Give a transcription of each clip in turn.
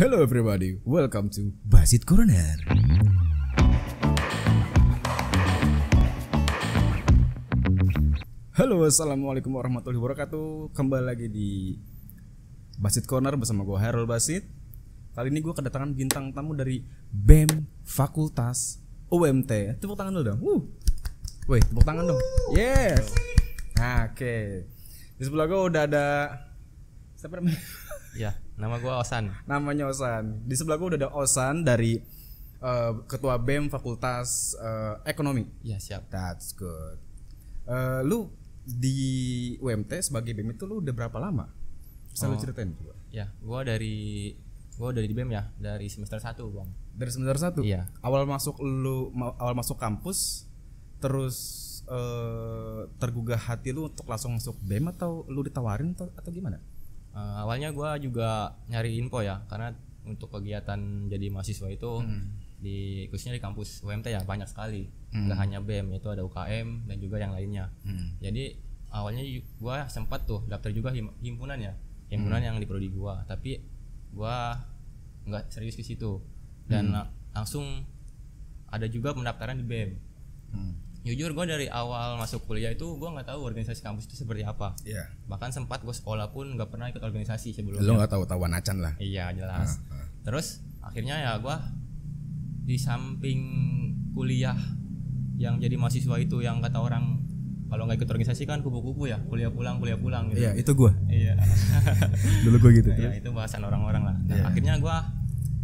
Hello everybody, welcome to Basit Corner. Halo, assalamualaikum warahmatullahi wabarakatuh. Kembali lagi di Basit Corner bersama gue Hairul Basit. Kali ini gue kedatangan bintang tamu dari BEM Fakultas UMT. Tepuk tangan dulu dong. Woi, tepuk tangan dong. Yes. Nah, oke. Di sebelah gue udah ada siapa namanya? Ya, nama gue Osan. Namanya Osan. Di sebelah gue udah ada Osan dari Ketua BEM Fakultas Ekonomi. Ya, siap. That's good. Lu di UMT sebagai BEM itu lu udah berapa lama? Bisa lu ceritain juga? Ya, gue dari di BEM ya, dari semester 1, Bang. Dari semester 1? Iya. Awal masuk kampus terus tergugah hati lu untuk langsung masuk BEM atau lu ditawarin atau gimana? Awalnya gue juga nyari info ya, karena untuk kegiatan jadi mahasiswa itu khususnya di kampus UMT ya banyak sekali. Gak hanya BEM, itu ada UKM dan juga yang lainnya. Jadi awalnya gue sempat tuh daftar juga himpunan yang di prodi gue, tapi gue nggak serius ke situ dan langsung ada juga pendaftaran di BEM. Jujur gue dari awal masuk kuliah itu gue nggak tahu organisasi kampus itu seperti apa. Iya. Bahkan sempat gue sekolah pun nggak pernah ikut organisasi sebelumnya. Lu nggak tahu-tahuan acan lah. Iya jelas. Terus akhirnya ya gue di samping kuliah yang jadi mahasiswa itu yang kata orang kalau nggak ikut organisasi kan kupu-kupu ya, kuliah pulang gitu. Iya, itu gue. Iya. Dulu gue gitu. Ya, itu bahasan orang-orang lah. Nah, akhirnya gue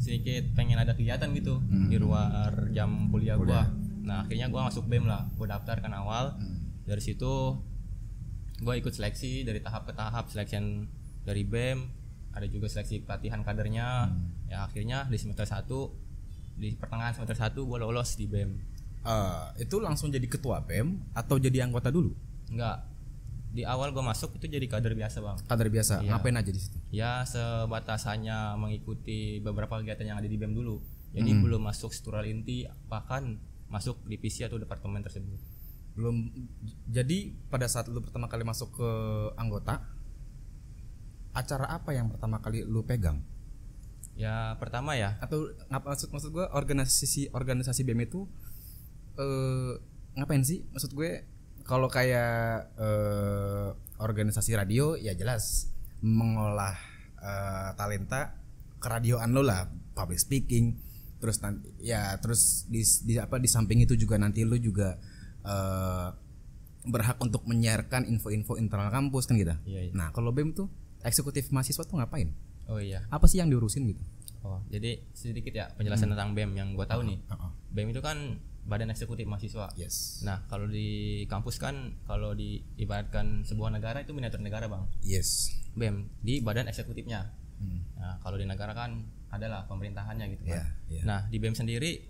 sedikit pengen ada kegiatan gitu di luar jam kuliah gue. Nah akhirnya gue masuk BEM lah, gue daftar kan awal. Dari situ gue ikut seleksi dari tahap ke tahap, selection dari BEM, ada juga seleksi pelatihan kadernya. Ya akhirnya di semester 1, di pertengahan semester 1 gue lolos di BEM. Itu langsung jadi ketua BEM atau jadi anggota dulu? Enggak, di awal gue masuk itu jadi kader biasa, Bang. Kader biasa. Iya. Ngapain aja di situ? Ya sebatas hanya mengikuti beberapa kegiatan yang ada di BEM dulu. Jadi belum masuk struktural inti, bahkan masuk divisi atau departemen tersebut. Belum. Jadi pada saat lu pertama kali masuk ke anggota, acara apa yang pertama kali lu pegang? Ya pertama ya. Atau maksud gue organisasi BEM itu ngapain sih? Maksud gue kalau kayak organisasi radio ya jelas mengolah talenta keradioan lo lah, public speaking. Terus di samping itu juga nanti lu juga berhak untuk menyiarkan info-info internal kampus kan gitu. Iya. Nah, kalau BEM tuh eksekutif mahasiswa tuh ngapain? Oh iya. Apa sih yang diurusin gitu? Oh, jadi sedikit ya penjelasan tentang BEM yang gue tahu nih. BEM itu kan Badan Eksekutif Mahasiswa. Yes. Nah, kalau di kampus kan kalau diibaratkan sebuah negara itu miniatur negara, Bang. Yes. BEM di badan eksekutifnya. Nah, kalau di negara kan adalah pemerintahannya gitu kan. Yeah. Nah, di BEM sendiri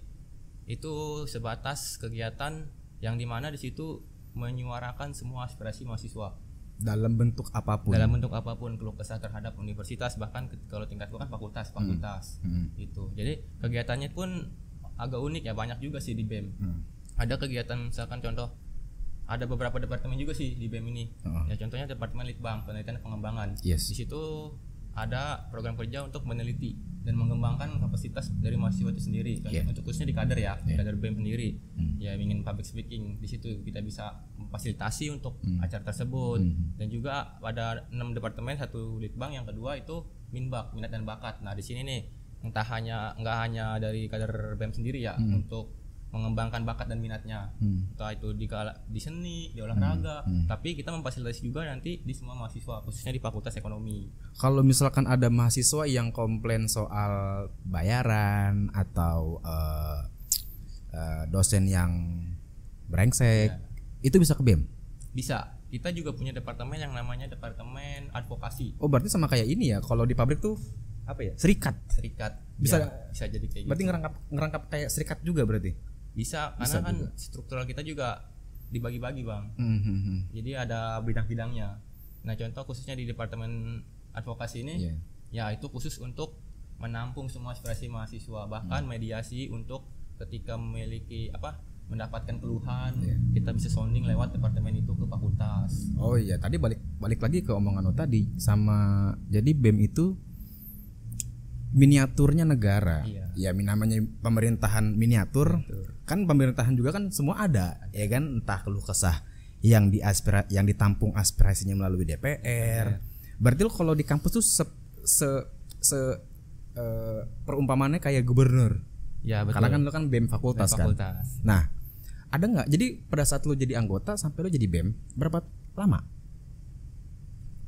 itu sebatas kegiatan yang dimana di situ menyuarakan semua aspirasi mahasiswa Dalam bentuk apapun. Keluh kesah terhadap universitas, bahkan kalau tingkat gua kan fakultas gitu. Jadi kegiatannya pun agak unik ya, banyak juga sih di BEM. Ada kegiatan misalkan contoh ada beberapa departemen juga sih di BEM ini. Ya contohnya departemen Litbang, penelitian dan pengembangan. Yes. Di situ ada program kerja untuk meneliti dan mengembangkan kapasitas dari mahasiswa itu sendiri. Untuk khususnya di kader ya, kader BEM sendiri. Ya ingin public speaking, di situ kita bisa memfasilitasi untuk acara tersebut. Dan juga ada 6 departemen, 1 litbang, yang kedua itu minbak, minat dan bakat. Nah di sini nih nggak hanya dari kader BEM sendiri ya, untuk mengembangkan bakat dan minatnya, entah itu di seni, di olahraga, tapi kita memfasilitasi juga nanti di semua mahasiswa, khususnya di Fakultas Ekonomi. Kalau misalkan ada mahasiswa yang komplain soal bayaran atau dosen yang brengsek, itu bisa ke BEM? Bisa. Kita juga punya departemen yang namanya departemen advokasi. Oh, berarti sama kayak ini ya. Kalau di pabrik tuh apa ya? Serikat. Bisa jadi kayak berarti gitu. ngerangkap kayak serikat juga berarti? Bisa, karena kan struktural kita juga dibagi-bagi, Bang. Jadi ada bidang-bidangnya. Nah, contoh khususnya di departemen advokasi ini, ya itu khusus untuk menampung semua aspirasi mahasiswa, bahkan mediasi untuk ketika mendapatkan keluhan, kita bisa sounding lewat departemen itu ke fakultas. Oh iya, tadi balik lagi ke omongan lo tadi sama, jadi BEM itu miniaturnya negara. Iya. Ya namanya pemerintahan miniatur. Kan pemerintahan juga kan semua ada, ya kan, entah keluh kesah yang ditampung aspirasinya melalui DPR. Berarti lo kalau di kampus tuh perumpamannya kayak gubernur. Ya betul. Karena kan lo kan BEM fakultas, kan. Nah, ada nggak? Jadi pada saat lo jadi anggota sampai lo jadi BEM berapa lama?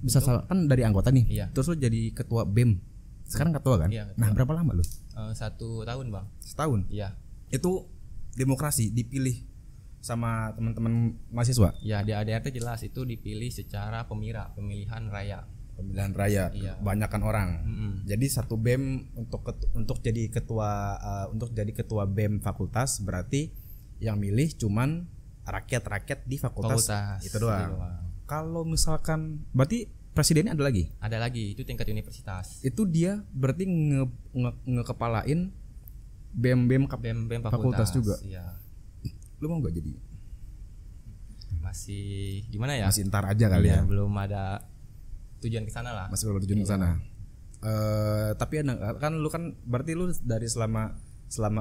Bisa kan dari anggota nih, iya. terus lo jadi ketua BEM. Sekarang ketua kan? Iya, ketua. Nah, berapa lama lo? 1 tahun bang. Setahun. Iya. Itu demokrasi dipilih sama teman-teman mahasiswa. Ya di ADRT jelas itu dipilih secara pemilihan raya. Pemilihan raya, iya. Banyakan orang. Jadi satu BEM untuk jadi ketua BEM fakultas berarti yang milih cuman rakyat di fakultas itu doang. Kalau misalkan berarti presidennya ada lagi? Ada lagi, itu tingkat universitas. Itu dia berarti ngekepalain BEM fakultas juga. Iya. Lu mau nggak jadi? Masih gimana ya? Masih ntar aja kali ya. Belum ada tujuan ke sana lah. Masih belum tujuan ke sana. Tapi kan lu kan berarti lu dari selama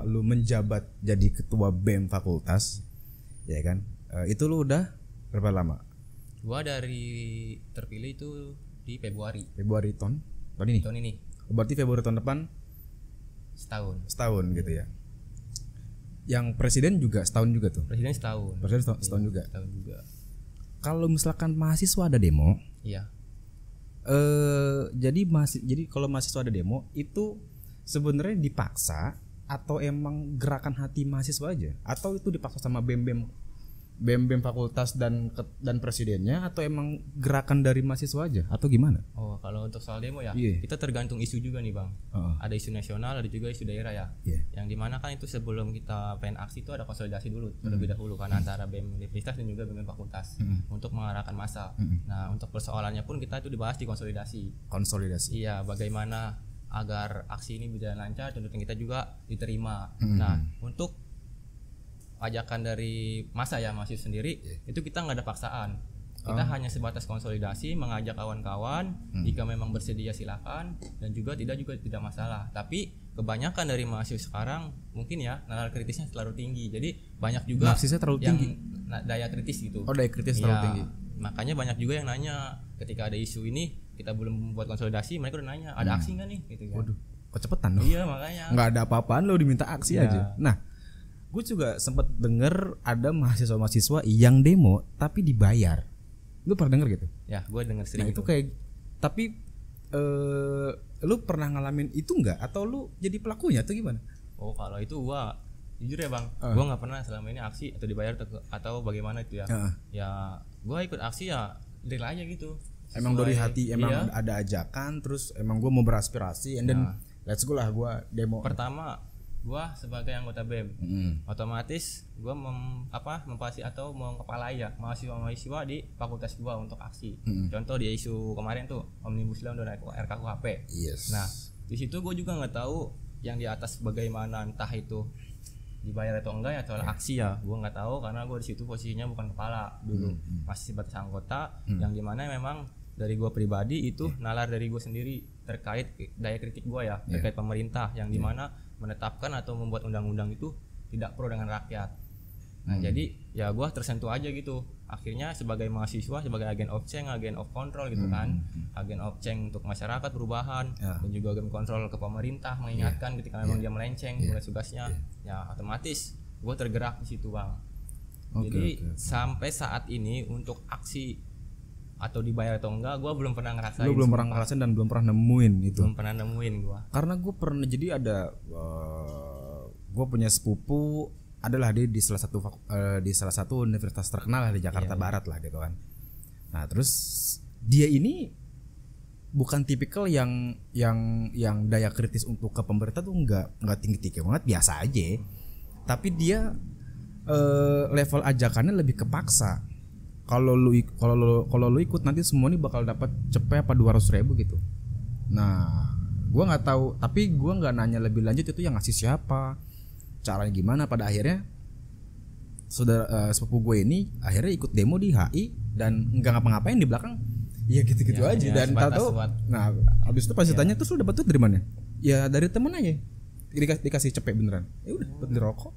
lu menjabat jadi ketua BEM fakultas, ya kan? Itu lu udah berapa lama? Gua dari terpilih itu di Februari tahun ini. Berarti Februari tahun depan setahun gitu ya. Yang presiden juga setahun juga tuh. Presiden setahun. Setahun juga. Setahun juga. Kalau misalkan mahasiswa ada demo, iya. Jadi kalau mahasiswa ada demo itu sebenarnya dipaksa atau emang gerakan hati mahasiswa aja? Atau itu dipaksa sama BEM fakultas dan presidennya, atau emang gerakan dari mahasiswa aja atau gimana? Oh, kalau untuk soal demo ya, yeah. Kita tergantung isu juga nih bang. Ada isu nasional, ada juga isu daerah ya. Yeah. Yang dimana kan itu sebelum kita pengen aksi itu ada konsolidasi dulu terlebih dahulu kan antara BEM universitas dan juga BEM fakultas untuk mengarahkan massa. Nah untuk persoalannya pun kita itu dibahas di konsolidasi. Iya, bagaimana agar aksi ini berjalan lancar, tuntutan kita juga diterima. Nah untuk ajakan dari masa ya mahasiswa sendiri, itu kita nggak ada paksaan, kita hanya sebatas konsolidasi, mengajak kawan-kawan, jika memang bersedia silakan, dan juga tidak masalah. Tapi kebanyakan dari mahasiswa sekarang mungkin ya nalar kritisnya terlalu tinggi, jadi banyak juga yang daya kritis gitu. Daya kritis terlalu tinggi. Makanya banyak juga yang nanya ketika ada isu ini kita belum membuat konsolidasi, mereka udah nanya ada aksi nggak nih gitu kan. Waduh, kecepetan loh. Iya makanya. Nggak ada apa-apaan lo diminta aksi aja. Nah, gue juga sempet denger ada mahasiswa yang demo tapi dibayar. Lu pernah denger gitu? Ya, gue denger sering. Nah, itu kayak tapi lu pernah ngalamin itu nggak? Atau lu jadi pelakunya atau gimana? Oh, kalau itu gua jujur ya bang, gua nggak pernah selama ini aksi atau dibayar atau bagaimana itu ya. Ya, gua ikut aksi ya real aja gitu. Emang dari hati, emang ada ajakan, terus emang gua mau beraspirasi, and then let's go lah gua demo. Pertama gua sebagai anggota BEM, otomatis gua memfasilitasi atau mengepalai ya mahasiswa di fakultas gua untuk aksi. Contoh di isu kemarin tuh Omnibus Law dan RKUHP. Yes. Nah di situ gua juga nggak tahu yang di atas bagaimana, entah itu dibayar atau enggak ya soal aksi ya, gua nggak tahu karena gua di situ posisinya bukan kepala dulu, masih sebatas anggota. Yang dimana memang dari gua pribadi itu nalar dari gua sendiri terkait daya kritik gua ya terkait pemerintah yang dimana menetapkan atau membuat undang-undang itu tidak pro dengan rakyat. Nah jadi ya gue tersentuh aja gitu. Akhirnya sebagai mahasiswa, sebagai agen of change, agen of control gitu kan, agen of change untuk masyarakat perubahan, dan juga agen kontrol ke pemerintah, mengingatkan ketika memang dia melenceng tugas-tugasnya. Ya otomatis gue tergerak di situ bang. Jadi sampai saat ini untuk aksi atau dibayar atau enggak, gue belum pernah ngerasain. Lu belum pernah ngerasain dan belum pernah nemuin itu. Belum pernah nemuin gue. Karena gue pernah, jadi ada gue punya sepupu adalah dia di salah satu universitas terkenal lah di Jakarta Barat lah gitu kan. Nah terus dia ini bukan tipikal yang daya kritis untuk ke pemerintah tuh nggak tinggi banget, biasa aja. Tapi dia level ajakannya lebih kepaksa. Kalau lu ikut nanti semua nih bakal dapat cepet apa 200.000 gitu. Nah, gua nggak tahu, tapi gua nggak nanya lebih lanjut itu yang ngasih siapa, caranya gimana. Pada akhirnya sepupu gue ini akhirnya ikut demo di HI dan nggak ngapa-ngapain di belakang, ya gitu-gitu aja. Dan tahu, nah abis itu pas ditanya terus lu dapat duit dari mana? Ya dari temen aja dikasih cepet beneran. Ya udah buat beli rokok.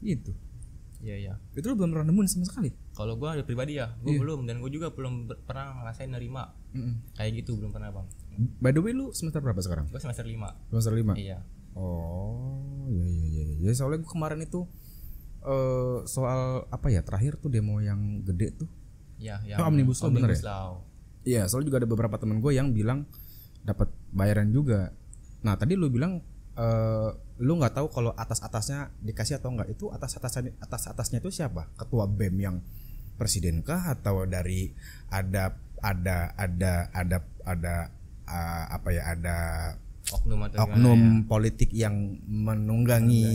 Gitu. Iya. Itu lu belum pernah nemuin sama sekali. Kalau gue ada pribadi ya, gue belum, dan gue juga belum pernah ngerasain nerima kayak gitu, belum pernah bang. By the way lu semester berapa sekarang? Gue semester 5. Semester 5. Iya. Oh, iya. Ya soalnya gue kemarin itu soal apa ya, terakhir tuh demo yang gede tuh. Iya, yang Omnibus Law bener ya? Law. Iya, soalnya juga ada beberapa teman gue yang bilang dapat bayaran juga. Nah, tadi lu bilang lu nggak tahu kalau atasnya dikasih atau enggak. Itu atasnya itu siapa? Ketua BEM yang presiden kah, atau dari ada oknum politik yang menunggangi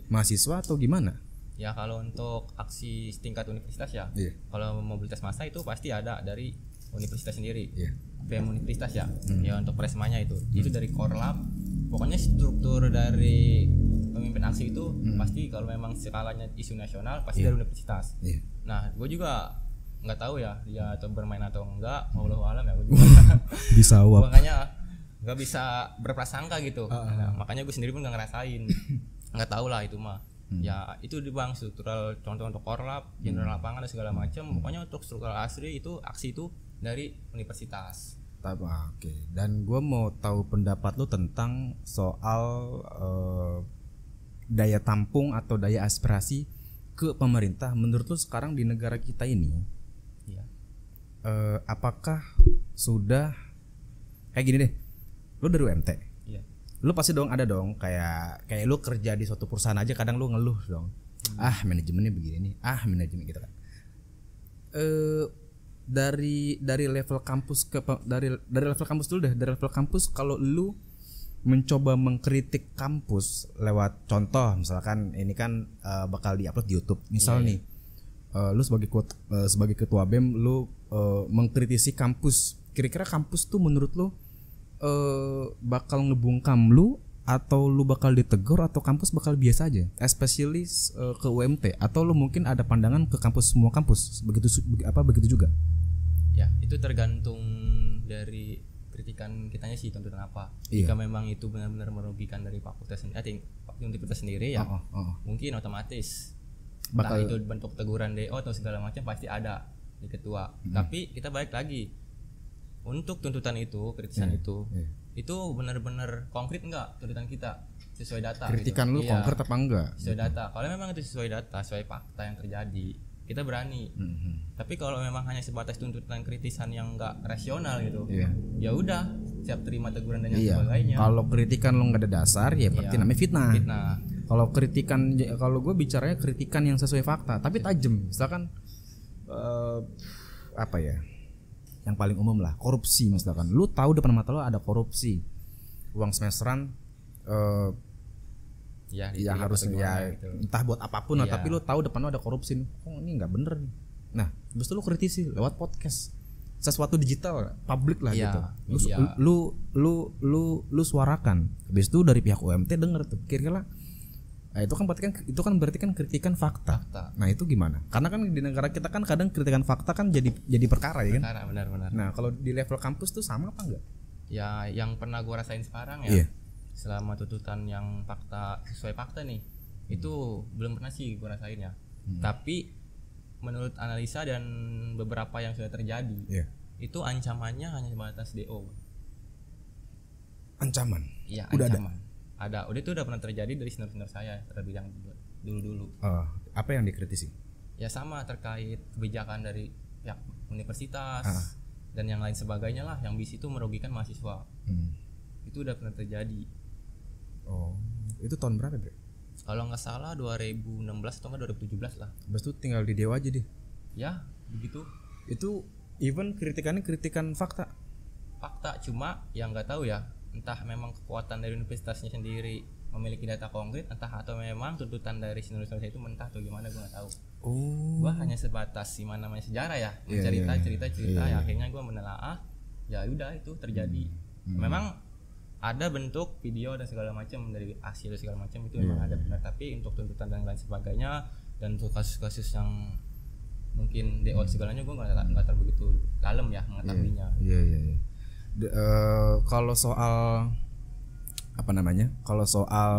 mahasiswa atau gimana? Ya kalau untuk aksi setingkat universitas ya, kalau mobilitas massa itu pasti ada dari universitas sendiri, BEM universitas ya. Ya untuk presmanya itu dari Korlap. Pokoknya struktur dari pemimpin aksi itu pasti kalau memang skalanya isu nasional pasti dari universitas. Nah, gue juga nggak tahu ya dia atau bermain atau enggak, wallahu alam ya, gue juga bisa uap. Makanya nggak bisa berprasangka gitu. Nah, makanya gue sendiri pun nggak ngerasain, nggak tahu lah itu mah. Ya itu di bang struktural, contoh untuk Korlap, general lapangan dan segala macam. Pokoknya untuk struktural asli itu aksi itu dari universitas. Oke. Dan gue mau tahu pendapat lu tentang soal daya tampung atau daya aspirasi ke pemerintah. Menurut lu sekarang di negara kita ini, apakah sudah kayak gini deh? Lu dari UMT, lu pasti dong ada dong kayak lu kerja di suatu perusahaan aja kadang lu ngeluh dong. Manajemennya begini nih, manajemen gitu kan. Dari level kampus dari level kampus dulu deh. Dari level kampus, kalau lu mencoba mengkritik kampus lewat contoh, misalkan ini kan bakal diupload di YouTube. Misal nih, lu sebagai ketua BEM, lu mengkritisi kampus. Kira-kira kampus tuh menurut lu bakal ngebungkam lu, atau lu bakal ditegur, atau kampus bakal biasa aja, especially ke UMT, atau lu mungkin ada pandangan ke kampus, semua kampus begitu juga? Ya, itu tergantung dari kritikan kitanya sih, tuntutan apa. Jika memang itu benar-benar merugikan dari fakultas universitas sendiri ya, mungkin otomatis bakal itu bentuk teguran DO atau segala macam pasti ada di ketua. Tapi kita balik lagi, untuk tuntutan itu, kritisan itu benar-benar konkret enggak tuntutan kita, sesuai data. Kritikan gitu. Lu konkret apa enggak? Sesuai data. Kalau memang itu sesuai data, sesuai fakta yang terjadi, kita berani. Tapi kalau memang hanya sebatas tuntutan kritisan yang enggak rasional gitu, ya udah siap terima teguran dan yang sebagainya. Kalau kritikan lu nggak ada dasar, ya berarti namanya fitnah. Kalau gue bicaranya kritikan yang sesuai fakta tapi tajam. Misalkan apa ya, yang paling umum lah, korupsi misalkan. Lu tahu depan mata lu ada korupsi, uang semesteran ya harus gitu. Entah buat apapun lah, tapi lu tahu depan lu ada korupsi. Ini nggak bener nih. Nah, habis itu lu kritisi lewat podcast, sesuatu digital, publik lah gitu. Lu suarakan. Habis itu dari pihak UMT denger tuh, kira-kira itu kan berarti kan kritikan fakta. Nah, itu gimana? Karena kan di negara kita kan kadang kritikan fakta kan jadi perkara ya kan? Benar. Nah, kalau di level kampus tuh sama apa enggak? Ya, yang pernah gua rasain sekarang ya. Selama tuntutan yang fakta, sesuai fakta nih, itu belum pernah sih gua rasain ya. Tapi menurut analisa dan beberapa yang sudah terjadi, itu ancamannya hanya sebatas DO. Ancaman? Iya, ancaman. Ada, udah pernah terjadi dari senior-senior saya terlebih yang dulu. Apa yang dikritisi? Ya sama, terkait kebijakan dari pihak universitas dan yang lain sebagainya lah, yang bis itu merugikan mahasiswa. Itu udah pernah terjadi. Itu tahun berapa, Bre? Kalau nggak salah 2016 atau enggak 2017 lah. Habis itu tinggal di Dewa aja deh. Ya, begitu. Itu even kritikan fakta. Fakta, cuma yang nggak tahu ya, entah memang kekuatan dari universitasnya sendiri memiliki data konkret, entah atau memang tuntutan dari senior-senior itu mentah atau gimana, gue nggak tahu. Gue hanya sebatas namanya sejarah ya, cerita ya, akhirnya gue menelaah, ya udah itu terjadi. Memang ada bentuk video dan segala macam dari hasil segala macam itu memang ada benar, tapi untuk tuntutan dan lain sebagainya dan untuk kasus-kasus yang mungkin DO segalanya gue nggak terlalu begitu dalam ya mengetahuinya. Kalau soal apa namanya? Kalau soal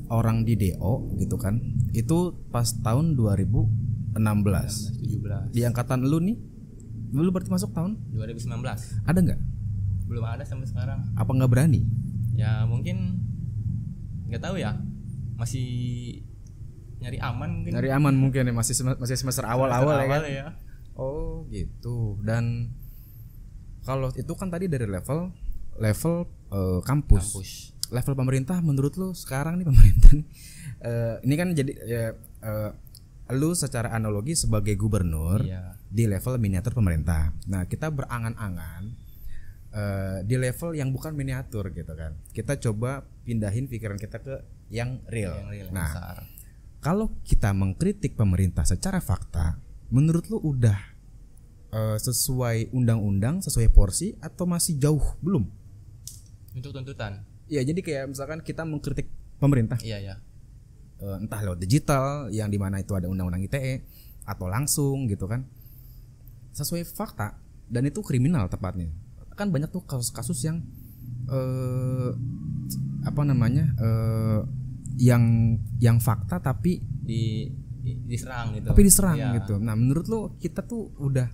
orang di DO gitu kan, itu pas tahun 2016. 17. Di angkatan lu nih, lu berarti masuk tahun 2019. ada nggak? Belum ada sampai sekarang. Apa nggak berani? Ya mungkin nggak tahu ya. Masih nyari aman mungkin. Nyari aman mungkin ya, masih semester awal-awal ya kan? Ya. Oh gitu. Dan kalau itu kan tadi dari level kampus. Level pemerintah menurut lu sekarang nih pemerintah nih, ini kan jadi lu secara analogi sebagai gubernur di level miniatur pemerintah. Nah kita berangan-angan di level yang bukan miniatur gitu kan. Kita coba pindahin pikiran kita ke yang real. Nah kalau kita mengkritik pemerintah secara fakta, menurut lu udah sesuai undang-undang, sesuai porsi, atau masih jauh belum? Untuk tuntutan. Ya jadi kayak misalkan kita mengkritik pemerintah. Iya. Entah lewat digital yang dimana itu ada undang-undang ITE atau langsung gitu kan. Sesuai fakta dan itu kriminal tepatnya. Kan banyak tuh kasus-kasus yang yang fakta tapi diserang gitu. Tapi diserang gitu. Nah, menurut lo kita tuh udah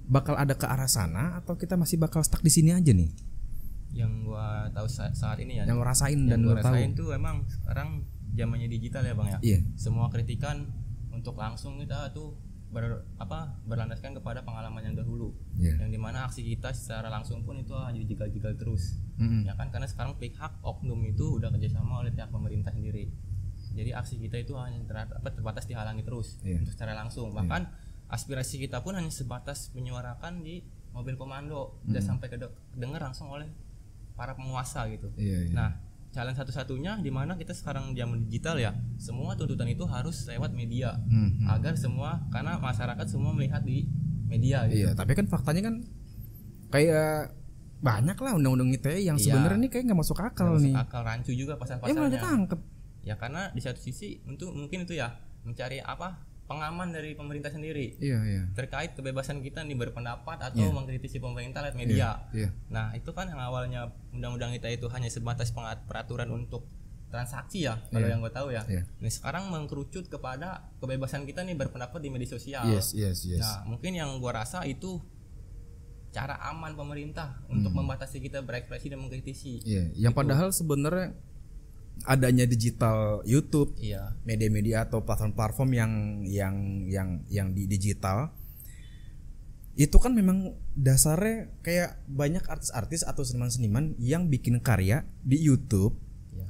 bakal ada ke arah sana atau kita masih bakal stuck di sini aja nih? Yang gua tahu saat ini ya. Yang lo rasain yang dan lo tahu. Rasain tuh emang sekarang zamannya digital ya, Bang ya. Iya. Semua kritikan untuk langsung kita tuh berlandaskan kepada pengalaman yang dahulu. Yang dimana aksi kita secara langsung pun itu hanya dijegal-jegal terus. Ya kan, karena sekarang pihak oknum itu udah kerjasama oleh pihak pemerintah sendiri. Jadi aksi kita itu hanya terbatas dihalangi terus untuk secara langsung. Bahkan aspirasi kita pun hanya sebatas menyuarakan di mobil komando, tidak sampai kedengar langsung oleh para penguasa gitu. Nah, jalan satu-satunya di mana kita sekarang zaman digital ya, semua tuntutan itu harus lewat media agar semua, karena masyarakat semua melihat di media gitu. Iya, tapi kan faktanya kan kayak banyak lah undang-undang ITE yang sebenarnya nih kayak nggak masuk akal nih. Akal rancu juga pasal-pasalnya. Malah ditangkep. Ya karena di satu sisi untuk mungkin itu ya mencari pengaman dari pemerintah sendiri. Terkait kebebasan kita nih berpendapat atau mengkritisi pemerintah lewat media. Nah, itu kan yang awalnya undang-undang ITE itu hanya sebatas peraturan untuk transaksi ya, kalau yang gue tahu ya. Nah, sekarang mengkerucut kepada kebebasan kita nih berpendapat di media sosial. Nah, mungkin yang gue rasa itu cara aman pemerintah untuk membatasi kita berekspresi dan mengkritisi. Yang padahal sebenarnya adanya digital YouTube, media-media atau platform-platform yang di digital itu kan memang dasarnya kayak banyak artis-artis atau seniman-seniman yang bikin karya di YouTube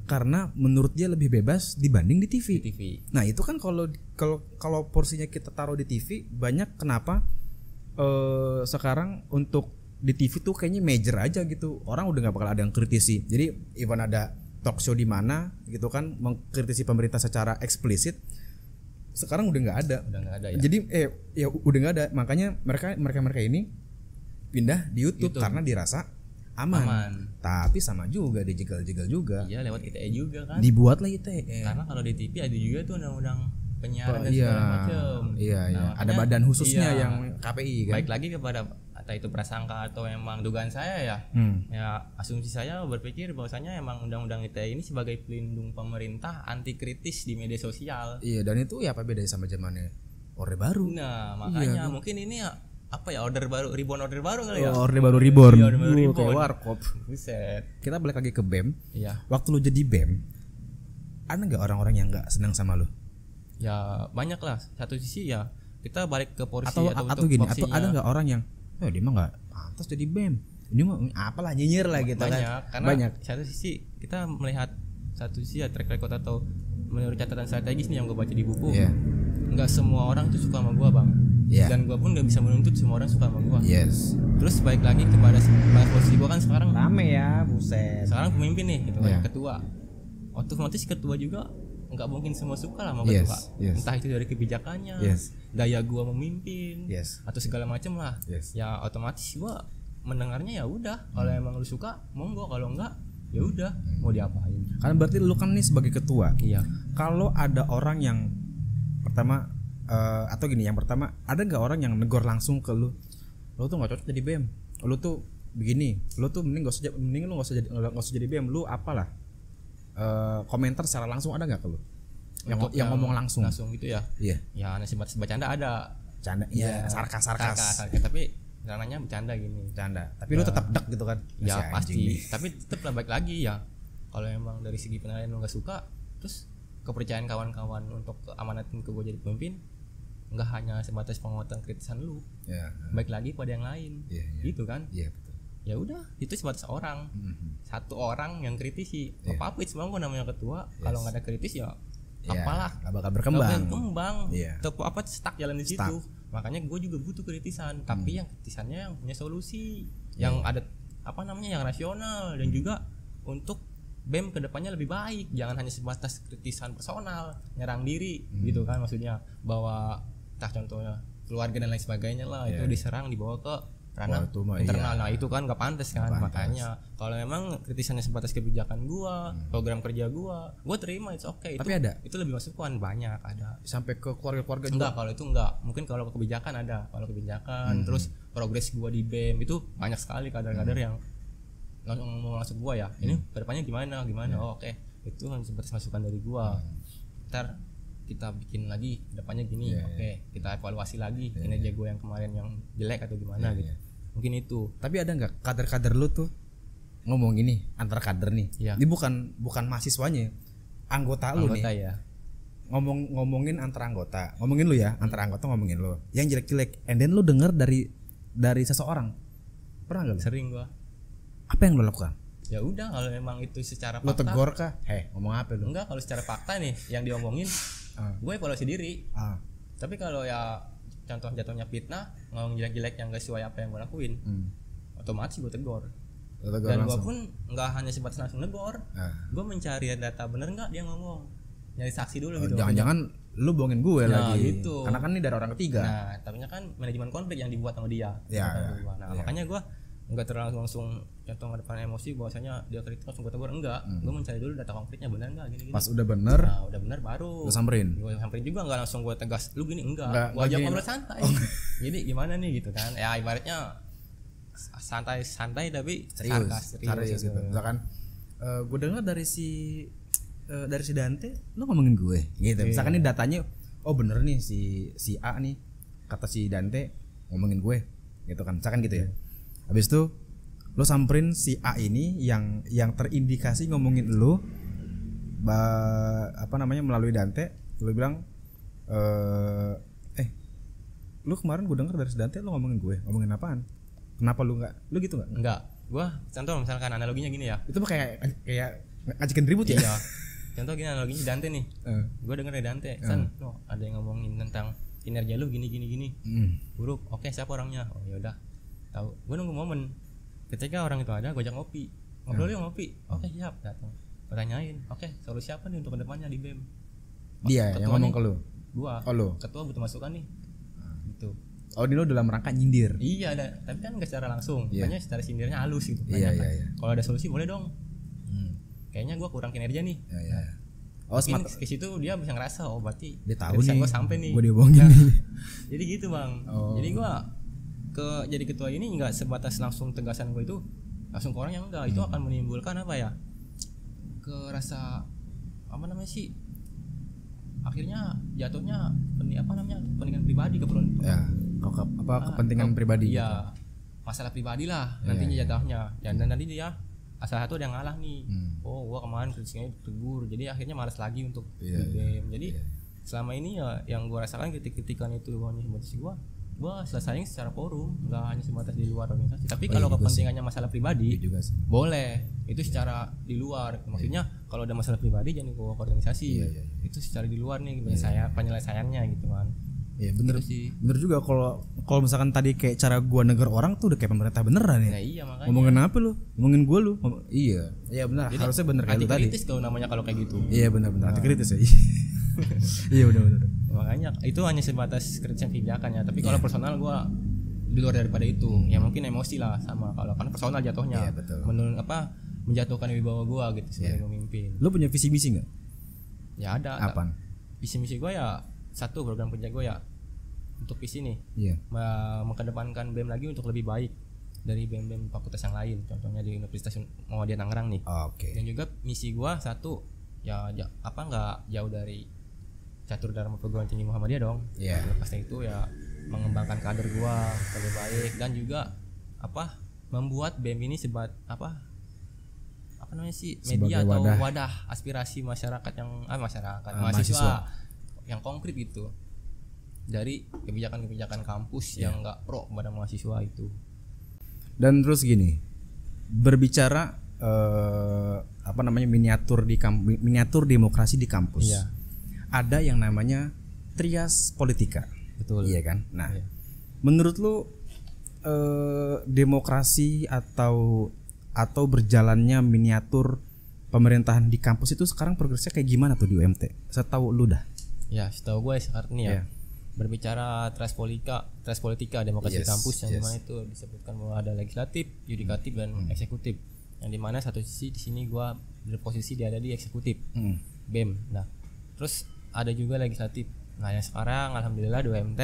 karena menurut dia lebih bebas dibanding di TV. Nah itu kan kalau porsinya kita taruh di TV banyak, kenapa sekarang untuk di TV tuh kayaknya major aja gitu, orang udah nggak bakal ada yang kritisi. Jadi even ada talk show di mana gitu kan mengkritisi pemerintah secara eksplisit, sekarang udah nggak ada ya. Jadi udah nggak ada, makanya mereka ini pindah di YouTube karena dirasa aman. Tapi sama juga dijegal-jegal juga. Iya, lewat ITE juga kan. Dibuatlah ITE. Karena kalau di TV ada juga tuh undang-undang penyiaran dan segala macam. Nah, ada badan khususnya yang KPI kan. Baik lagi kepada entah itu prasangka atau emang dugaan saya ya. Ya asumsi saya berpikir bahwasanya emang undang-undang ITE ini sebagai pelindung pemerintah anti kritis di media sosial. Iya, dan itu ya apa bedanya sama zamannya Orde Baru? Nah, makanya mungkin ini ya order baru, order baru kali ya. Orde Baru reborn. Kayak warkop. Buset. Kita balik lagi ke BEM. Iya. Waktu lu jadi BEM, ada enggak orang-orang yang enggak senang sama lu? Ya banyak lah. Satu sisi ya kita balik ke porsi atau gini, atau ada enggak orang yang dia mah enggak pantas jadi BEM. Ini mah apalah nyinyir lah gitu banyak, kan. Karena satu sisi kita melihat satu sisi ya track record atau menurut catatan strategis nih yang gue baca di buku. Enggak semua orang tuh suka sama gue, Bang. Dan gue pun gak bisa menuntut semua orang suka sama gue. Terus balik lagi kepada posisi gue kan sekarang rame ya, buset. Sekarang pemimpin nih gitu, ketua. Otomatis ketua juga nggak mungkin semua suka lah sama ketua. Entah itu dari kebijakannya, daya gue memimpin, atau segala macam lah. Ya otomatis gue mendengarnya ya udah. Kalau emang lu suka, monggo. Kalau enggak, ya udah. Mau diapain? Karena berarti lu kan nih sebagai ketua. Kalau ada orang yang pertama yang pertama ada nggak orang yang negor langsung ke lu tuh nggak cocok jadi BEM, lu tuh begini, lu tuh mending lu nggak usah jadi BM, lu apalah komentar secara langsung ada nggak ke lu? Yang ngomong langsung gitu ya? Iya. Ya sebatas bercanda ada. Canda, iya, sarkas. Tapi caranya bercanda gini. Bercanda. Tapi lu tetap dek gitu kan? Ya pasti. Tapi tetap baik lagi ya. Kalau emang dari segi penilaian lu nggak suka, terus kepercayaan kawan-kawan untuk amanatin ke gue jadi pemimpin nggak hanya sebatas penguatan kritisan lu, baik lagi pada yang lain, gitu kan? Iya betul. Ya udah, itu sebatas orang, satu orang yang kritisi, apa itu semua gue namanya ketua, kalau nggak ada kritis ya apalah, nggak bakal berkembang, tetap apa stuck jalan di situ. Makanya gue juga butuh kritisan, tapi yang kritisannya yang punya solusi, yang ada apa namanya yang rasional dan juga untuk BEM kedepannya lebih baik, jangan hanya sebatas kritisan personal, nyerang diri, gitu kan maksudnya, bahwa contohnya keluarga dan lain sebagainya lah, itu diserang dibawa ke ranah internal, nah itu kan nggak pantas kan. Makanya kalau memang kritisannya sebatas kebijakan gua, program kerja gua terima, it's okay. Tapi itu lebih masukan banyak ada sampai ke keluarga enggak, kalau itu enggak, mungkin kalau kebijakan ada, kalau kebijakan terus progres gua di BEM itu banyak sekali kader-kader yang mau masuk gua ya, ini kedepannya gimana oh oke, itu sebatas masukan dari gua, ntar kita bikin lagi kedepannya gini, oke, kita evaluasi lagi kinerja gua yang kemarin yang jelek atau gimana gitu. Mungkin itu. Tapi ada nggak kader-kader lu tuh ngomong ini antar kader nih, ini bukan mahasiswanya, anggota lu nih ya, ngomongin antar anggota, ngomongin lu ya, antar anggota ngomongin lu yang jelek-jelek, and then lu denger dari seseorang, pernah nggak? Sering gua. Apa yang lu lakukan? Ya udah, kalau memang itu secara fakta. Lu tegur kah? Ngomong apa lu? Enggak, kalau secara fakta nih yang diomongin, gue evaluasi diri. Tapi kalau ya contoh jatuhnya fitnah, ngomong jelek-jelek yang gak sesuai apa yang gue lakuin, otomatis gue tegur. Dan gue pun nggak hanya sebatas langsung negor, gue mencari data bener nggak dia ngomong, nyari saksi dulu gitu. Jangan-jangan lu bohongin gue lagi gitu. Karena kan ini dari orang ketiga. Nah tapi kan manajemen konflik yang dibuat sama dia. Makanya gue nggak terlalu langsung contoh ngedepan emosi bahwasanya dia kritik langsung gue tegur, enggak. Gue mencari dulu data konkretnya benar nggak gini. Pas udah bener, udah benar baru gue samperin juga, nggak langsung gue tegas lu gini, enggak. Gue ajak ngobrol santai. Jadi gimana nih gitu kan, ya ibaratnya santai tapi serius gitu. Misalkan gue dengar dari si Dante lu ngomongin gue gitu. Misalkan ini datanya bener nih si A nih kata si Dante ngomongin gue gitu kan, misalkan gitu ya. Habis itu lu samperin si A ini yang terindikasi ngomongin lu melalui Dante, lu bilang lu kemarin gue dengar dari si Dante lu ngomongin gue, ngomongin apaan? Kenapa lu lu gitu nggak? Enggak, gua contoh misalkan analoginya gini ya. Itu mah kayak ngajakin ribut ya. Iya. Contoh gini analoginya Dante nih. Gua denger dari Dante, ada yang ngomongin tentang kinerja lu gini. Buruk. Oke, siapa orangnya? Oh ya udah. Tahu. Gua nunggu momen. Ketika orang itu ada, gua ajak ngopi. Ngobrol yuk ngopi. Oke, siap, datang. Gua tanyain, "Oke, solusi apa nih untuk kedepannya di BEM?" Dia yang ngomong ke lu. Gua. Oh, lu. Ketua butuh masukan nih. Gitu. Oh, ini lo dalam rangka nyindir. Iya, tapi kan nggak secara langsung. Makanya secara sindirnya halus gitu. Iya. Kalau ada solusi boleh dong. Kayaknya gue kurang kinerja nih. Iya. Mungkin ke situ dia bisa ngerasa, berarti dia tahu nih. Gue sampai nih. Gue dibohongin nih. Jadi gitu bang. Jadi gue jadi ketua ini nggak sebatas langsung tegasan gue itu langsung ke orang yang enggak. Itu akan menimbulkan apa ya? Kerasa apa namanya sih? Akhirnya jatuhnya kepentingan pribadi kepentingan pribadi. Iya, masalah pribadi lah nantinya jatuhnya. Dan nanti dia salah satu ada yang ngalah nih. Gua kemarin kritiknya tegur, jadi akhirnya malas lagi untuk BEM. Jadi selama ini ya yang gua rasakan kritikan itu hanya sebatas gua selesainya secara forum, nggak hanya sebatas di luar organisasi. Tapi kalau kepentingannya masalah pribadi boleh, itu secara di luar. Maksudnya kalau ada masalah pribadi jangan dibawa ke organisasi. Itu secara di luar nih penyelesaiannya gitu kan. Iya bener sih. Bener juga kalau misalkan tadi kayak cara gua negur orang tuh udah kayak pemerintah beneran ya. Nah, iya makanya. Ngomongin apa lu? Ngomongin gua lu. Iya benar. Jadi, harusnya bener kayak lu tadi. Anti kritis kalau namanya kalau kayak gitu. Iya benar. Anti kritis ya. Iya benar. Makanya itu hanya sebatas kritisan kebijakan ya. Tapi kalau personal gua di luar daripada itu. Ya mungkin emosi lah sama kalau kan personal jatuhnya. Iya betul. Menjatuhkan wibawa gua gitu sebagai pemimpin. Lu punya visi misi enggak? Ya ada. Apaan? Visi misi gua ya satu, program kerja gue ya untuk visi nih, mengedepankan BEM lagi untuk lebih baik. dari BEM fakultas yang lain, contohnya di Universitas Muhammadiyah Tangerang nih. Oke. Dan juga misi gua satu ya nggak jauh dari catur dharma perguruan tinggi Muhammadiyah dong. Iya. Lepasnya itu ya mengembangkan kader gua lebih baik dan juga membuat BEM ini media Sebagai atau wadah. wadah aspirasi masyarakat yang mahasiswa. mahasiswa yang konkret gitu dari kebijakan-kebijakan kampus yang nggak pro kepada mahasiswa itu. Dan terus gini, berbicara miniatur demokrasi di kampus. Iya. Ada yang namanya trias politika. Betul. Iya kan? Nah, Iya. menurut lu demokrasi atau berjalannya miniatur pemerintahan di kampus itu sekarang progresnya kayak gimana tuh di UMT? Setahu lu dah. Ya, setahu gue saat ini ya. Iya. Berbicara trias politika demokrasi Yes, kampus yang yes. dimana itu disebutkan bahwa ada legislatif, yudikatif dan eksekutif. Yang dimana satu sisi di sini gue berposisi ada di eksekutif BEM. Nah, terus ada juga legislatif. Nah, yang sekarang alhamdulillah di UMT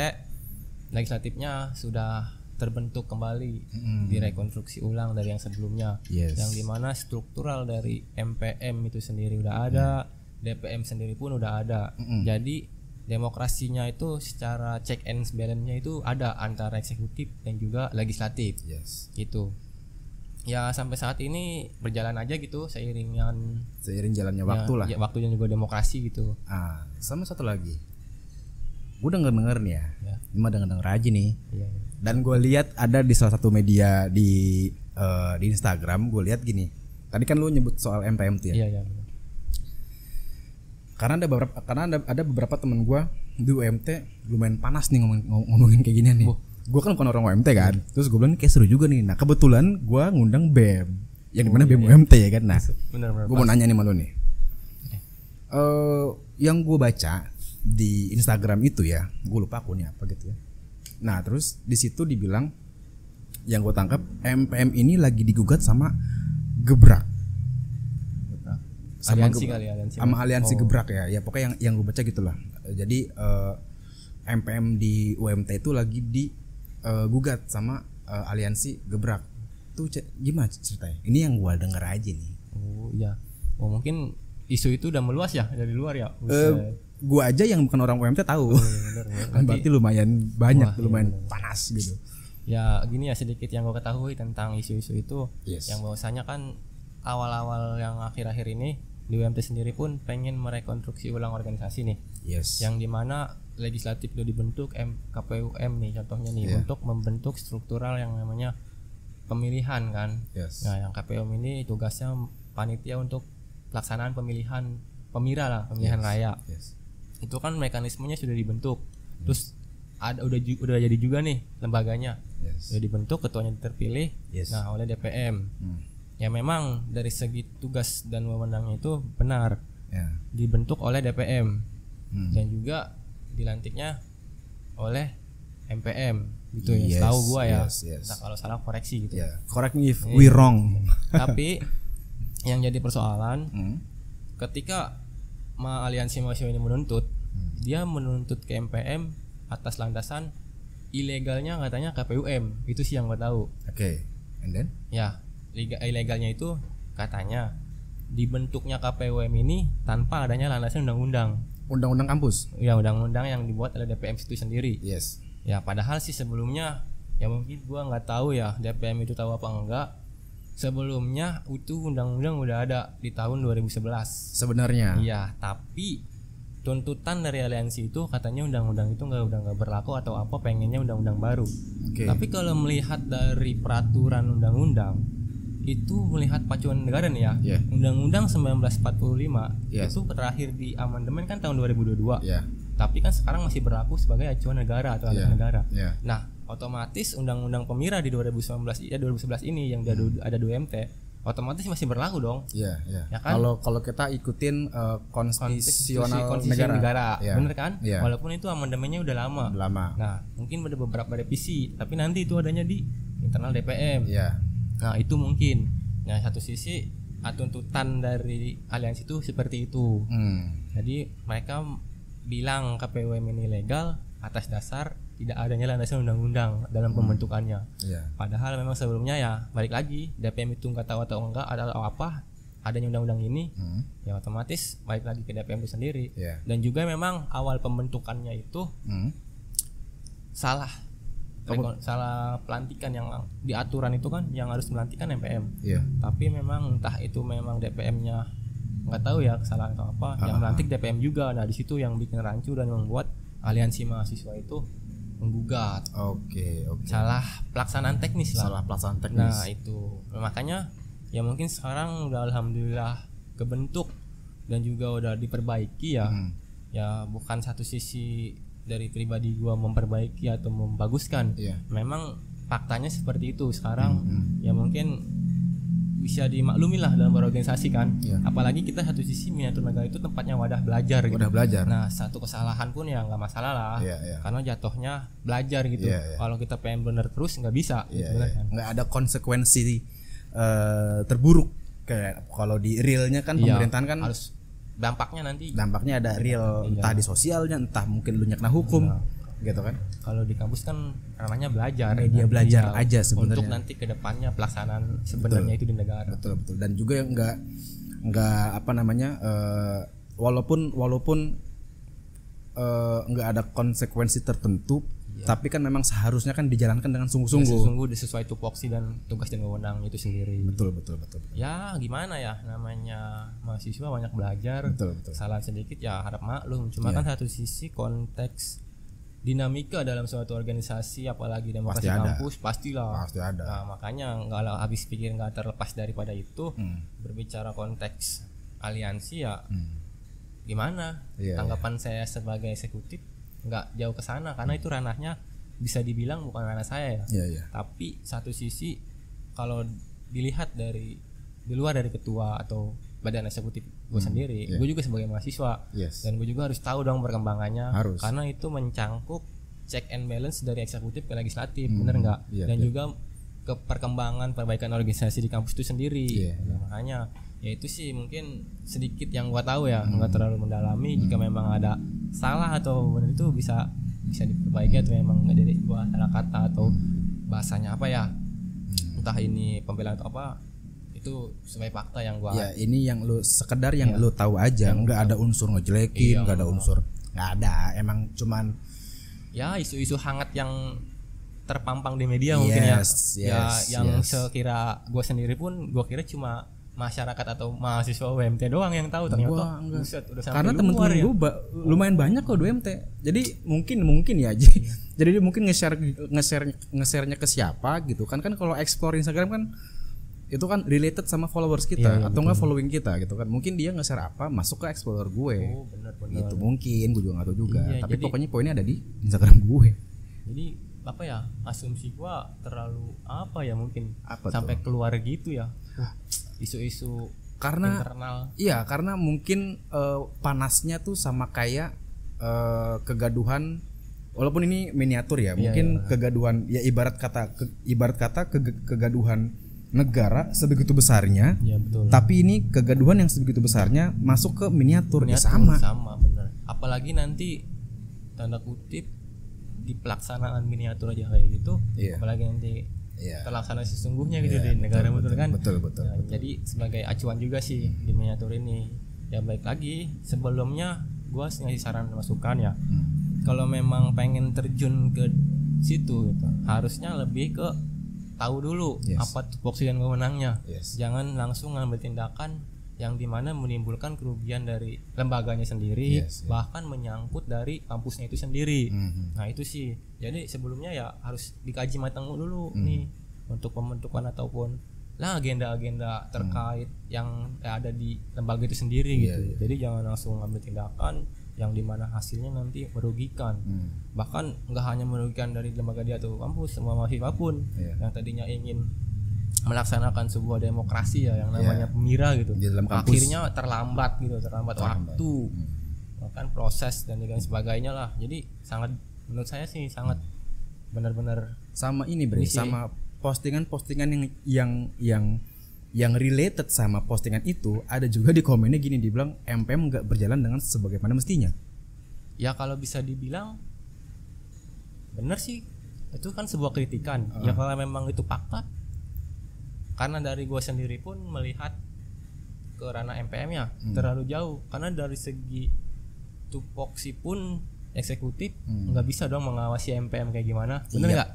legislatifnya sudah terbentuk kembali, direkonstruksi ulang dari yang sebelumnya. Yes. Yang dimana struktural dari MPM itu sendiri udah ada, DPM sendiri pun udah ada. Jadi demokrasinya itu secara check and balance-nya itu ada antara eksekutif dan juga legislatif. Yes. Gitu. Ya sampai saat ini berjalan aja gitu seiring Jalannya waktu lah. ya, waktunya juga demokrasi gitu. Sama satu lagi. Gue denger nih ya. Ini mah denger aja nih. Iya. Dan gue lihat ada di salah satu media di Instagram, gue lihat gini. Tadi kan lu nyebut soal MPM tuh ya. Iya. Karena ada beberapa temen gue di UMT lumayan panas nih ngomongin kayak gini nih. Gue kan bukan orang UMT kan. Terus gue bilang kayak seru juga nih. Nah kebetulan gue ngundang BEM, yang dimana BEM UMT ya kan. Nah, Benar. gue mau nanya nih sama lu nih. Yang gue baca di Instagram itu ya, gue lupa akunnya apa gitu ya. Nah terus di situ dibilang, yang gue tangkap MPM ini lagi digugat sama Gebrak. Aliansi Sama aliansi Gebrak ya. Ya pokoknya yang gue baca gitulah. Jadi MPM di UMT itu lagi digugat sama aliansi Gebrak. Tuh gimana ceritanya? Ini yang gue denger aja nih. Oh iya. Oh mungkin isu itu udah meluas ya dari luar ya. Gue aja yang bukan orang UMT tahu. Bener. Berarti lumayan banyak, lumayan panas gitu. Ya gini ya, sedikit yang gue ketahui tentang isu-isu itu. Yes. Yang bahwasanya kan awal-awal yang akhir-akhir ini di UMT sendiri pun pengen merekonstruksi ulang organisasi nih. Yes. Yang dimana legislatif itu dibentuk KPUM nih contohnya nih untuk membentuk struktural yang namanya pemilihan kan. Yes. Nah yang KPUM ini tugasnya panitia untuk pelaksanaan pemilihan pemilihan raya. Yes. Itu kan mekanismenya sudah dibentuk. Terus udah jadi juga nih lembaganya. Yes. Sudah dibentuk, ketuanya terpilih. Yes. Nah, oleh DPM. Ya memang dari segi tugas dan wewenangnya itu benar. Dibentuk oleh DPM. Dan juga dilantiknya oleh MPM gitu ya. Setahu gua ya. Yes. Nah, kalau salah koreksi gitu. Correct me if we wrong. Tapi yang jadi persoalan ketika aliansi mahasiswa ini menuntut, dia menuntut ke MPM atas landasan ilegalnya katanya KPUM. Itu sih yang gue tahu. Oke. And then? Ya, ilegalnya itu katanya dibentuknya KPUM ini tanpa adanya landasan undang-undang. Undang-undang kampus. Ya, undang-undang yang dibuat oleh DPM itu sendiri. Yes. Ya, padahal sih sebelumnya ya mungkin gua nggak tahu ya DPM itu tahu apa enggak. Sebelumnya itu undang-undang udah ada di tahun 2011 sebenarnya. Iya, tapi tuntutan dari aliansi itu katanya undang-undang itu udah nggak berlaku atau apa, pengennya undang-undang baru. Tapi kalau melihat dari peraturan undang-undang itu melihat pacuan negara nih ya. Undang-undang 1945 itu terakhir di amandemen kan tahun 2022. Tapi kan sekarang masih berlaku sebagai acuan negara atau alat negara. Nah, otomatis undang-undang pemira di 2011 ini yang ada di UMT otomatis masih berlaku dong. Ya kan? Kalau kita ikutin konstitusional negara. Bener kan? Walaupun itu amandemennya udah lama. Nah, mungkin ada beberapa revisi, tapi nanti itu adanya di internal DPM. Nah, itu mungkin. Nah, satu sisi tuntutan dari aliansi itu seperti itu. Jadi mereka bilang KPUM ini legal atas dasar tidak adanya landasan undang-undang dalam pembentukannya. Iya. Padahal memang sebelumnya ya balik lagi DPM itu nggak tahu atau enggak ada apa adanya undang-undang ini, ya otomatis balik lagi ke DPM itu sendiri. Iya. Dan juga memang awal pembentukannya itu salah salah pelantikan, yang di aturan itu kan yang harus melantikan MPM. Iya. Tapi memang entah itu memang DPM-nya nggak tahu ya kesalahan atau apa, yang melantik DPM juga. Nah di situ yang bikin rancu dan membuat aliansi mahasiswa itu menggugat. Oke. Salah pelaksanaan teknis lah. Salah pelaksanaan teknis. Nah itu makanya ya mungkin sekarang udah alhamdulillah kebentuk dan juga udah diperbaiki ya. Ya bukan satu sisi dari pribadi gua memperbaiki atau membaguskan. Memang faktanya seperti itu sekarang. Ya mungkin bisa dimaklumi lah dalam berorganisasi kan. Apalagi kita satu sisi miniatur negara itu tempatnya wadah belajar gitu. Wadah belajar. Nah satu kesalahan pun ya nggak masalah lah. Karena jatuhnya belajar gitu. Kalau kita pengen bener terus nggak bisa. Bener kan? Nggak ada konsekuensi terburuk kayak kalau di realnya kan pemerintahan kan harus dampaknya ada real, entah di sosialnya, entah mungkin lu kena hukum gitu kan. Kalau di kampus kan ranahnya belajar, media belajar aja sebenarnya untuk nanti kedepannya pelaksanaan sebenarnya itu di negara. Betul. Dan juga nggak apa namanya, walaupun nggak ada konsekuensi tertentu, tapi kan memang seharusnya kan dijalankan dengan sungguh-sungguh sesuai tupoksi dan tugas dan wewenang itu sendiri. Betul. Ya gimana ya, namanya mahasiswa banyak belajar. Betul. Salah sedikit ya harap maklum. Cuma kan satu sisi konteks dinamika dalam suatu organisasi apalagi demokrasi kampus pasti ada. Nah, makanya nggak habis pikir nggak terlepas daripada itu. Berbicara konteks aliansi ya gimana tanggapan saya sebagai eksekutif nggak jauh ke sana, karena itu ranahnya bisa dibilang bukan ranah saya ya. Tapi satu sisi kalau dilihat di luar dari ketua atau badan eksekutif gue sendiri, gue juga sebagai mahasiswa dan gue juga harus tahu dong perkembangannya, karena itu mencangkup check and balance dari eksekutif ke legislatif, bener nggak? Dan juga ke perkembangan perbaikan organisasi di kampus itu sendiri. Nah, makanya ya itu sih mungkin sedikit yang gua tahu ya, nggak terlalu mendalami. Jika memang ada salah atau benar itu bisa diperbaiki, atau memang nggak dari gua salah kata atau bahasanya apa ya, entah ini pembelaan atau apa, itu sebagai fakta yang gua ini yang lu sekedar yang lu tahu aja, nggak ada unsur ngejelekin, nggak ada unsur, nggak ada, emang cuman ya isu-isu hangat yang terpampang di media mungkin yang sekira gue sendiri pun gue kira cuma masyarakat atau mahasiswa UMT doang yang tahu, ternyata buset, udah sampai karena temen-temen gue lumayan banyak kok di UMT, jadi mungkin ya jadi dia mungkin nge-share-nya ke siapa gitu kan kalau explore Instagram kan itu kan related sama followers kita atau enggak following kita gitu kan, mungkin dia nge-share apa masuk ke explorer gue. Bener. Gitu mungkin gue juga nggak tahu juga, tapi jadi, pokoknya poinnya ada di Instagram gue. Jadi apa ya, asumsi gue terlalu apa ya mungkin apa sampai tuh? Keluar gitu ya isu-isu karena internal. Iya, karena mungkin panasnya tuh sama kayak kegaduhan, walaupun ini miniatur ya, mungkin kegaduhan ya ibarat kata kegaduhan negara sebegitu besarnya, tapi ini kegaduhan yang sebegitu besarnya masuk ke miniatur sama bener. Apalagi nanti tanda kutip di pelaksanaan miniatur aja kayak gitu, apalagi nanti terlaksana sesungguhnya gitu di negara betul kan. Betul. Ya, jadi sebagai acuan juga sih di miniatur ini. Ya baik lagi, sebelumnya gua ngasih saran masukan ya. Kalau memang pengen terjun ke situ gitu, harusnya lebih ke tahu dulu apa tupoksi dan wewenangnya. Jangan langsung ngambil tindakan yang dimana menimbulkan kerugian dari lembaganya sendiri, bahkan menyangkut dari kampusnya itu sendiri. Nah itu sih, jadi sebelumnya ya harus dikaji matang dulu nih untuk pembentukan ataupun lah agenda-agenda terkait yang ada di lembaga itu sendiri gitu. Jadi jangan langsung ngambil tindakan yang dimana hasilnya nanti merugikan. Bahkan nggak hanya merugikan dari lembaga dia atau kampus, semua mahasiswa pun yang tadinya ingin melaksanakan sebuah demokrasi ya yang namanya pemira gitu, akhirnya terlambat waktu, bahkan proses dan sebagainya lah. Jadi sangat, menurut saya sih sangat benar-benar sama ini sama postingan-postingan yang related sama postingan itu. Ada juga di komennya gini, dibilang MPM nggak berjalan dengan sebagaimana mestinya. Ya kalau bisa dibilang bener sih, itu kan sebuah kritikan. Ya kalau memang itu fakta, karena dari gue sendiri pun melihat ke ranah MPM ya terlalu jauh, karena dari segi tupoksi pun eksekutif nggak bisa dong mengawasi MPM kayak gimana, bener nggak?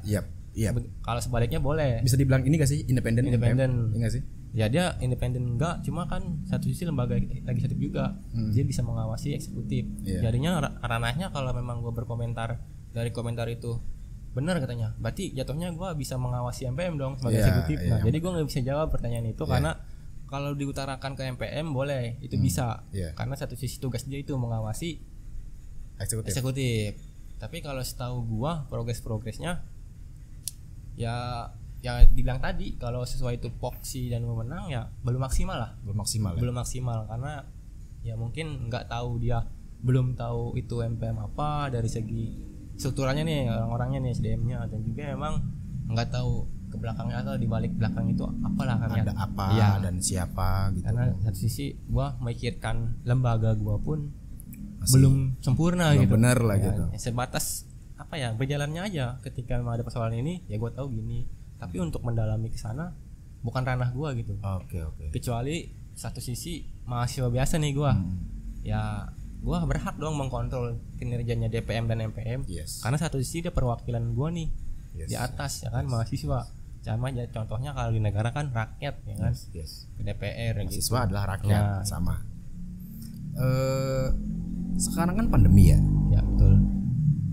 Iya. Kalau sebaliknya boleh. Bisa dibilang ini gak sih independen? Independen. Iya gak sih? Ya dia independen enggak, cuma kan satu sisi lembaga legislatif juga, dia bisa mengawasi eksekutif. Jadinya ranahnya kalau memang gue berkomentar dari komentar itu benar katanya, berarti jatuhnya gue bisa mengawasi MPM dong sebagai eksekutif. Nah jadi gue nggak bisa jawab pertanyaan itu karena kalau diutarakan ke MPM boleh itu bisa, karena satu sisi tugas dia itu mengawasi eksekutif. Tapi kalau setahu gue progresnya ya dibilang tadi, kalau sesuai tupoksi dan wewenang ya belum maksimal karena ya mungkin nggak tahu, dia belum tahu itu MPM apa dari segi strukturalnya nih, orang-orangnya nih, SDM-nya, dan juga emang nggak tahu ke belakangnya atau di balik belakang itu apalah kan, ada apa dan siapa gitu. Karena satu sisi gua memikirkan lembaga gua pun belum sempurna gitu, benar lah gitu, sebatas apa ya, berjalannya aja. Ketika memang ada persoalan ini ya gua tahu gini, tapi untuk mendalami ke sana bukan ranah gua gitu. Oke. Kecuali satu sisi mahasiswa biasa nih gua, ya gua berhak dong mengkontrol kinerjanya DPM dan MPM, karena satu sisi dia perwakilan gua nih di atas ya kan, mahasiswa. Sama ya, contohnya kalau di negara kan rakyat ya kan, DPR mahasiswa gitu. Adalah rakyat sama. Sekarang kan pandemi ya. Ya betul.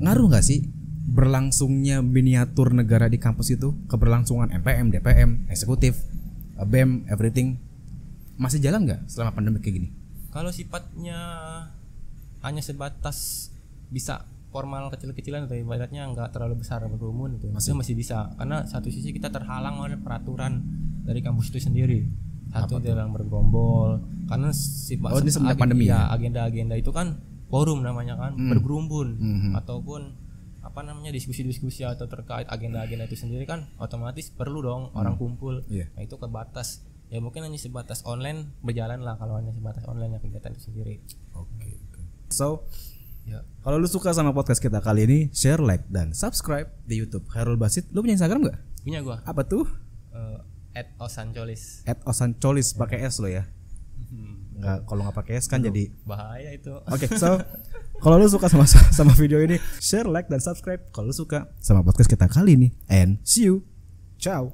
Ngaruh nggak sih berlangsungnya miniatur negara di kampus itu, keberlangsungan MPM, DPM, eksekutif, BEM, everything masih jalan nggak selama pandemi kayak gini? Kalau sifatnya hanya sebatas bisa formal kecil-kecilan atau ibaratnya nggak terlalu besar berkerumun itu masih bisa, karena satu sisi kita terhalang oleh peraturan dari kampus itu sendiri. Satu dalam bergerombol, karena ini semenjak pandemi ya, agenda-agenda itu kan forum namanya kan, bergerumbun ataupun apa namanya diskusi-diskusi atau terkait agenda-agenda itu sendiri kan otomatis perlu dong orang kumpul. Nah itu kebatas ya, mungkin hanya sebatas online berjalan lah kalau hanya sebatas online ya kegiatan itu sendiri. Oke. So kalau lu suka sama podcast kita kali ini, share, like, dan subscribe di YouTube Khairul Basit. Lu punya Instagram nggak? Punya gua. Apa tuh? @osancolis. @osancolis pakai S lo ya. Nggak, kalau nggak pakai S kan jadi bahaya itu. Oke, so kalau lu suka sama video ini, share, like, dan subscribe kalau lu suka sama podcast kita kali ini. And see you. Ciao.